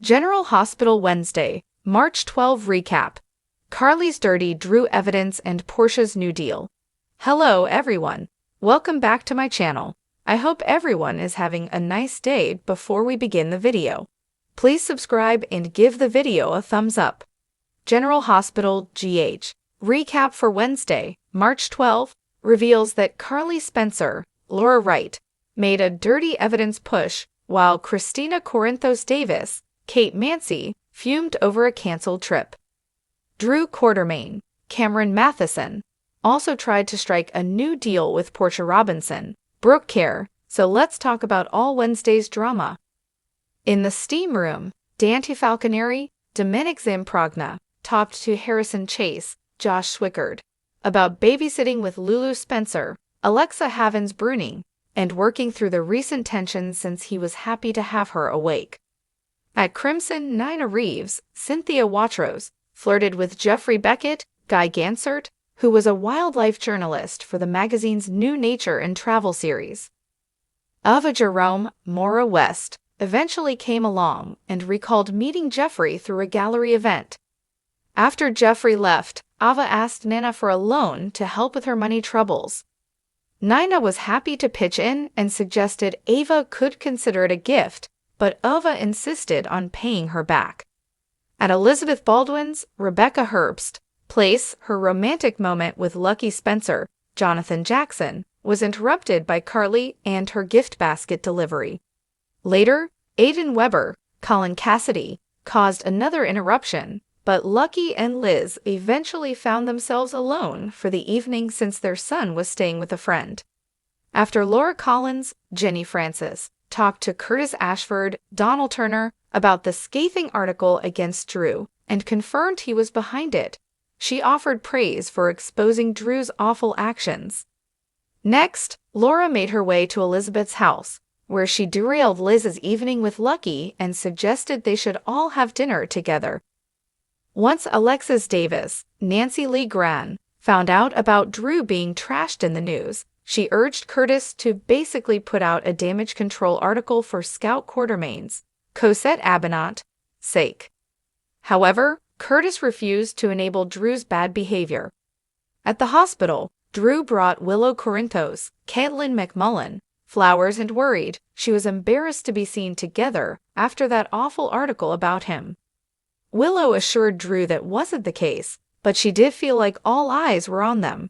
General Hospital Wednesday, March 12 recap. Carly's dirty Drew evidence and Portia's new deal. Hello everyone. Welcome back to my channel. I hope everyone is having a nice day. Before we begin the video, please subscribe and give the video a thumbs up. General Hospital GH recap for Wednesday, March 12 reveals that Carly Spencer, Laura Wright, made a dirty evidence push while Christina Corinthos Davis, Kate Mancy, fumed over a canceled trip. Drew Quartermaine, Cameron Matheson, also tried to strike a new deal with Portia Robinson, Brooke Kerr. So let's talk about all Wednesday's drama. In the steam room, Dante Falconeri, Dominic Zamprogna, talked to Harrison Chase, Josh Swickard, about babysitting with Lulu Spencer, Alexa Havens-Bruning, and working through the recent tensions since he was happy to have her awake. At Crimson, Nina Reeves, Cynthia Watros, flirted with Jeffrey Beckett, Guy Gansert, who was a wildlife journalist for the magazine's New Nature and Travel series. Ava Jerome, Maura West, eventually came along and recalled meeting Jeffrey through a gallery event. After Jeffrey left, Ava asked Nina for a loan to help with her money troubles. Nina was happy to pitch in and suggested Ava could consider it a gift, but Ava insisted on paying her back. At Elizabeth Baldwin's, Rebecca Herbst Place, her romantic moment with Lucky Spencer, Jonathan Jackson, was interrupted by Carly and her gift basket delivery. Later, Aidan Weber, Colin Cassidy, caused another interruption, but Lucky and Liz eventually found themselves alone for the evening since their son was staying with a friend. After Laura Collins, Jenny Francis talked to Curtis Ashford, Donald Turner, about the scathing article against Drew and confirmed he was behind it. She offered praise for exposing Drew's awful actions. Next, Laura made her way to Elizabeth's house, where she derailed Liz's evening with Lucky and suggested they should all have dinner together. Once Alexis Davis, Nancy Lee Gran, found out about Drew being trashed in the news, she urged Curtis to basically put out a damage control article for Scout Quartermaine's, Cosette Abenant, sake. However, Curtis refused to enable Drew's bad behavior. At the hospital, Drew brought Willow Corinthos, Caitlin McMullen, flowers and worried she was embarrassed to be seen together after that awful article about him. Willow assured Drew that wasn't the case, but she did feel like all eyes were on them.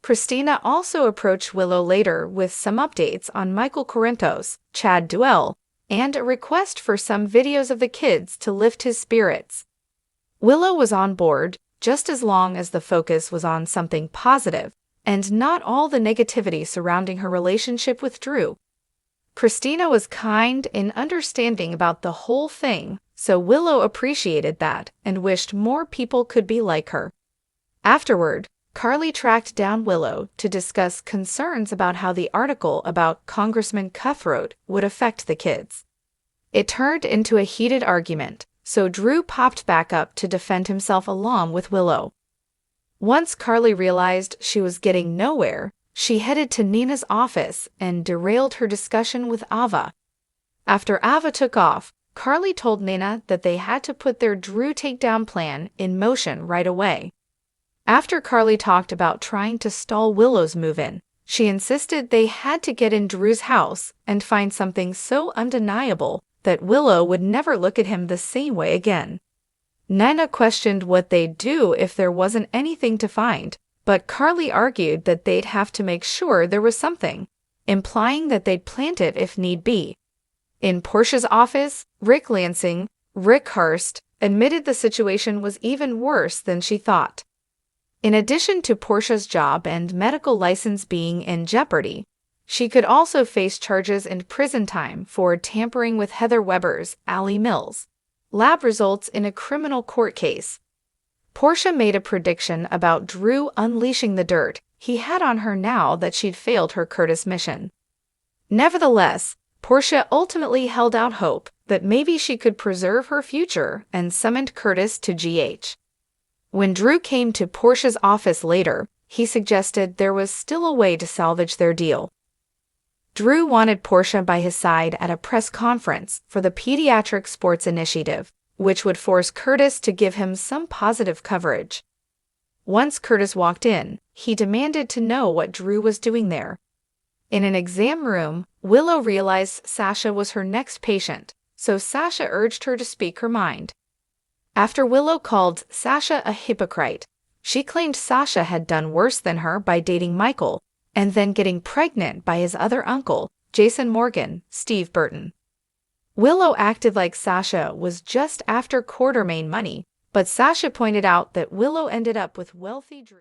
Christina also approached Willow later with some updates on Michael Corinthos, Chad Duell, and a request for some videos of the kids to lift his spirits. Willow was on board, just as long as the focus was on something positive, and not all the negativity surrounding her relationship with Drew. Christina was kind and understanding about the whole thing, so Willow appreciated that and wished more people could be like her. Afterward, Carly tracked down Willow to discuss concerns about how the article about Congressman Cutthroat would affect the kids. It turned into a heated argument, so Drew popped back up to defend himself along with Willow. Once Carly realized she was getting nowhere, she headed to Nina's office and derailed her discussion with Ava. After Ava took off, Carly told Nina that they had to put their Drew takedown plan in motion right away. After Carly talked about trying to stall Willow's move-in, she insisted they had to get in Drew's house and find something so undeniable that Willow would never look at him the same way again. Nina questioned what they'd do if there wasn't anything to find, but Carly argued that they'd have to make sure there was something, implying that they'd plant it if need be. In Portia's office, Rick Lansing, Rick Hurst, admitted the situation was even worse than she thought. In addition to Portia's job and medical license being in jeopardy, she could also face charges and prison time for tampering with Heather Weber's Allie Mills lab results in a criminal court case. Portia made a prediction about Drew unleashing the dirt he had on her now that she'd failed her Curtis mission. Nevertheless, Portia ultimately held out hope that maybe she could preserve her future and summoned Curtis to GH. When Drew came to Portia's office later, he suggested there was still a way to salvage their deal. Drew wanted Portia by his side at a press conference for the Pediatric Sports Initiative, which would force Curtis to give him some positive coverage. Once Curtis walked in, he demanded to know what Drew was doing there. In an exam room, Willow realized Sasha was her next patient, so Sasha urged her to speak her mind. After Willow called Sasha a hypocrite, she claimed Sasha had done worse than her by dating Michael and then getting pregnant by his other uncle, Jason Morgan, Steve Burton. Willow acted like Sasha was just after Quartermain money, but Sasha pointed out that Willow ended up with wealthy Drew.